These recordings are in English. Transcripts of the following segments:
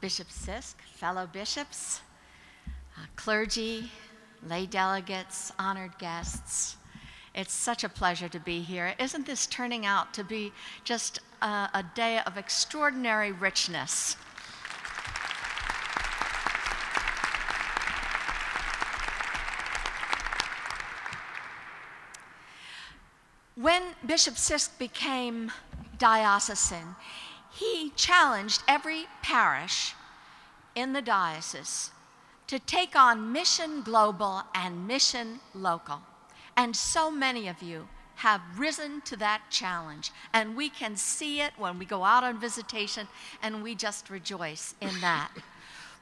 Bishop Sisk, fellow bishops, clergy, lay delegates, honored guests. It's such a pleasure to be here. Isn't this turning out to be just a day of extraordinary richness? When Bishop Sisk became diocesan, he challenged every parish in the diocese to take on mission global and mission local. And so many of you have risen to that challenge. And we can see it when we go out on visitation, and we just rejoice in that.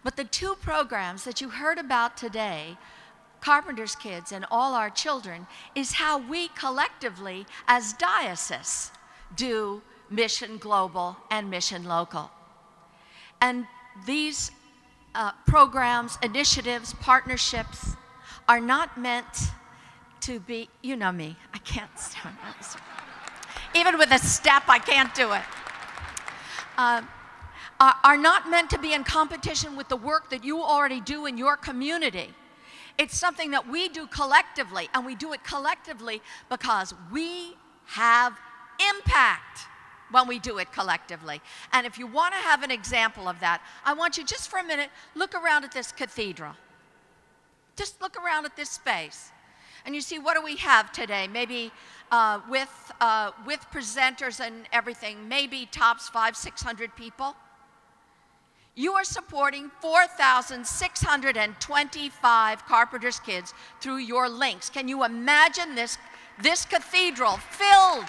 But the two programs that you heard about today, Carpenter's Kids and All Our Children, is how we collectively as diocese do mission global and mission local. And these programs, initiatives, partnerships are not meant to be, you know me, I can't, even with a step, I can't do it. Are not meant to be in competition with the work that you already do in your community. It's something that we do collectively, and we do it collectively because we have impact when we do it collectively. And if you want to have an example of that, I want you just for a minute, look around at this cathedral. Just look around at this space. And you see, what do we have today? Maybe with presenters and everything, maybe tops 500-600 people. You are supporting 4,625 Carpenter's Kids through your links. Can you imagine this cathedral filled?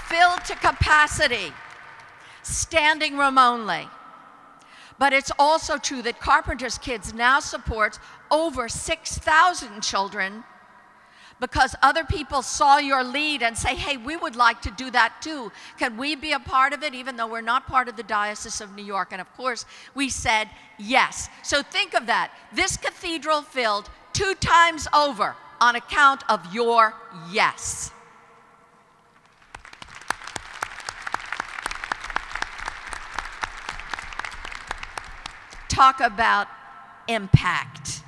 Filled to capacity, standing room only. But it's also true that Carpenter's Kids now supports over 6,000 children because other people saw your lead and say, hey, we would like to do that too. Can we be a part of it, even though we're not part of the Diocese of New York? And of course, we said yes. So think of that. This cathedral filled 2 times over on account of your yes. Talk about impact.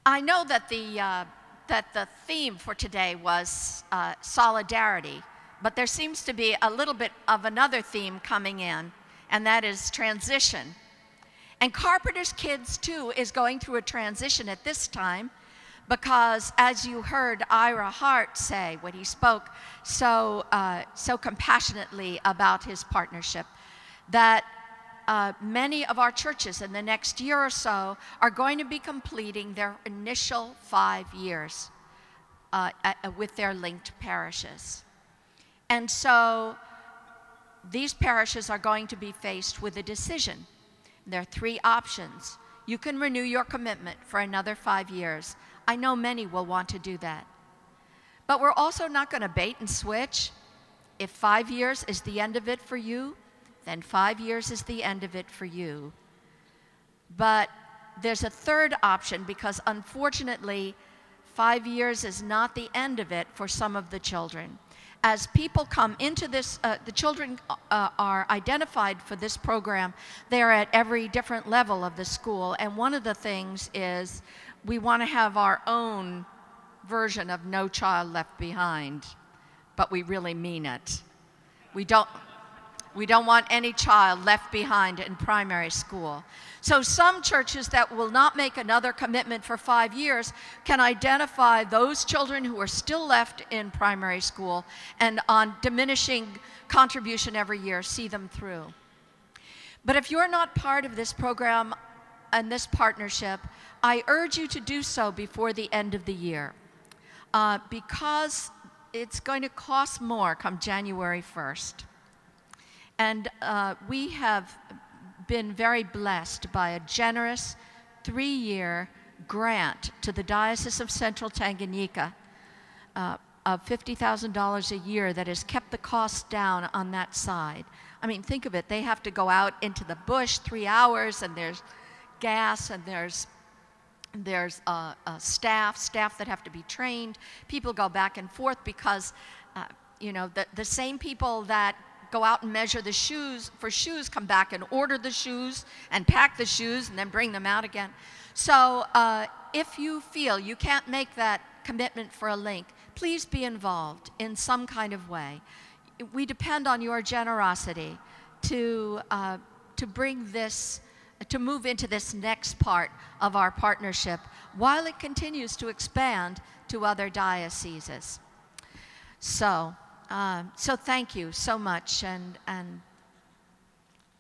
I know that the theme for today was solidarity, but there seems to be a little bit of another theme coming in, and that is transition. And Carpenter's Kids, too, is going through a transition at this time because, as you heard Ira Hart say when he spoke so compassionately about his partnership, that many of our churches in the next year or so are going to be completing their initial 5 years with their linked parishes. And so these parishes are going to be faced with a decision. There are 3 options. You can renew your commitment for another 5 years. I know many will want to do that. But we're also not going to bait and switch. If 5 years is the end of it for you, then 5 years is the end of it for you. But there's a third option because unfortunately, 5 years is not the end of it for some of the children. As people come into this, the children are identified for this program. They're at every different level of the school, and one of the things is we want to have our own version of No Child Left Behind, but we really mean it. We don't want any child left behind in primary school. So some churches that will not make another commitment for 5 years can identify those children who are still left in primary school and on diminishing contribution every year, see them through. But if you're not part of this program and this partnership, I urge you to do so before the end of the year because it's going to cost more come January 1st. And we have been very blessed by a generous 3-year grant to the Diocese of Central Tanganyika of $50,000 a year that has kept the costs down on that side. I mean, think of it. They have to go out into the bush 3 hours, and there's gas, and there's There's staff that have to be trained. People go back and forth because, you know, the same people that go out and measure the shoes for shoes come back and order the shoes and pack the shoes and then bring them out again. So if you feel you can't make that commitment for a link, please be involved in some kind of way. We depend on your generosity to bring this, to move into this next part of our partnership while it continues to expand to other dioceses. So thank you so much, and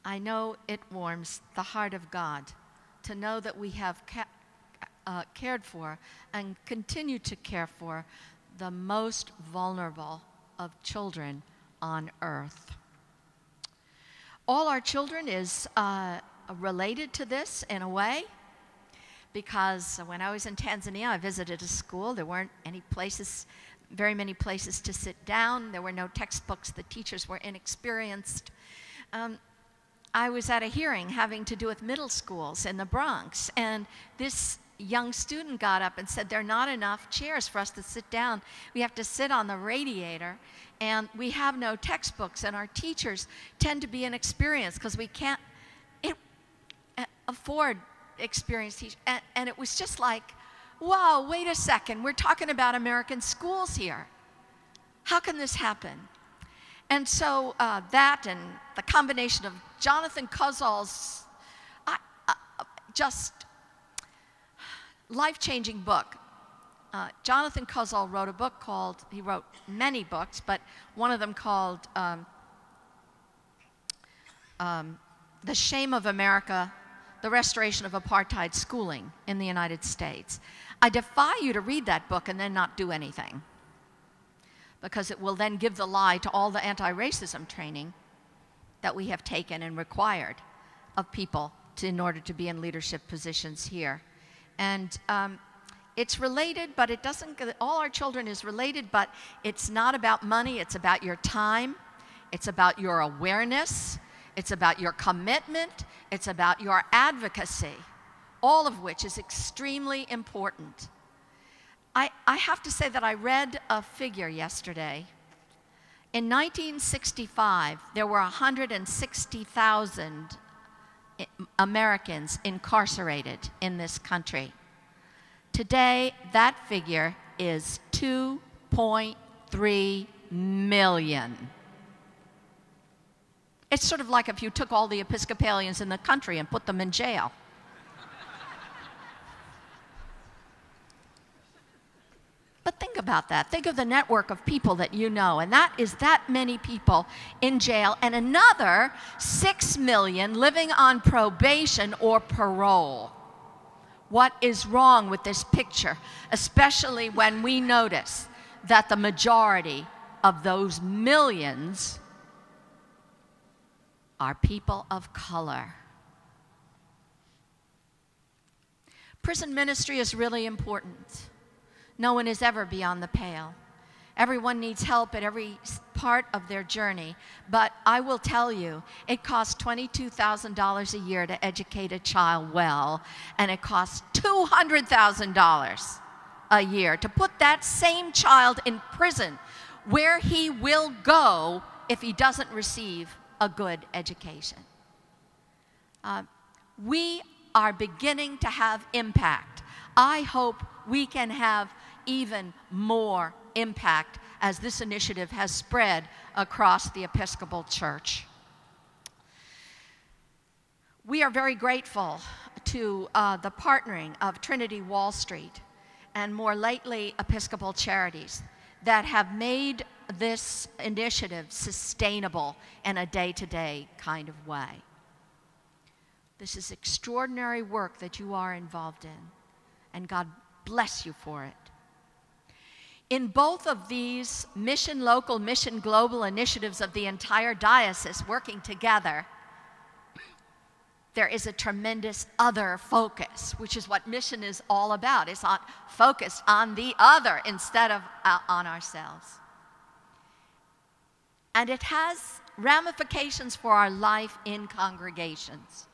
I know it warms the heart of God to know that we have cared for and continue to care for the most vulnerable of children on earth. All our children is related to this in a way, because when I was in Tanzania, I visited a school. There weren't very many places to sit down. There were no textbooks. The teachers were inexperienced. I was at a hearing having to do with middle schools in the Bronx, and this young student got up and said, there are not enough chairs for us to sit down. We have to sit on the radiator, and we have no textbooks, and our teachers tend to be inexperienced because we can't afford experienced teachers. And it was just like, wow, wait a second, we're talking about American schools here. How can this happen? And so that and the combination of Jonathan Kozol's just life-changing book. Jonathan Kozol wrote a book called, he wrote many books, but one of them called The Shame of America, The Restoration of Apartheid Schooling in the United States. I defy you to read that book and then not do anything, because it will then give the lie to all the anti-racism training that we have taken and required of people in order to be in leadership positions here. And it's related, but it doesn't, all our children is related, but it's not about money, it's about your time, it's about your awareness, it's about your commitment, it's about your advocacy, all of which is extremely important. I have to say that I read a figure yesterday. In 1965, there were 160,000 Americans incarcerated in this country. Today, that figure is 2.3 million. It's sort of like if you took all the Episcopalians in the country and put them in jail. But think about that. Think of the network of people that you know, and that is that many people in jail, and another 6 million living on probation or parole. What is wrong with this picture, especially when we notice that the majority of those millions are people of color? Prison ministry is really important. No one is ever beyond the pale. Everyone needs help at every part of their journey. But I will tell you, it costs $22,000 a year to educate a child well, and it costs $200,000 a year to put that same child in prison, where he will go if he doesn't receive a good education. We are beginning to have impact. I hope we can have even more impact as this initiative has spread across the Episcopal Church. We are very grateful to the partnering of Trinity Wall Street and more lately Episcopal Charities that have made this initiative sustainable in a day-to-day kind of way. This is extraordinary work that you are involved in, and God bless you for it. In both of these Mission Local, Mission Global initiatives of the entire diocese working together, there is a tremendous other focus, which is what mission is all about. It's not focused on the other instead of on ourselves. And it has ramifications for our life in congregations.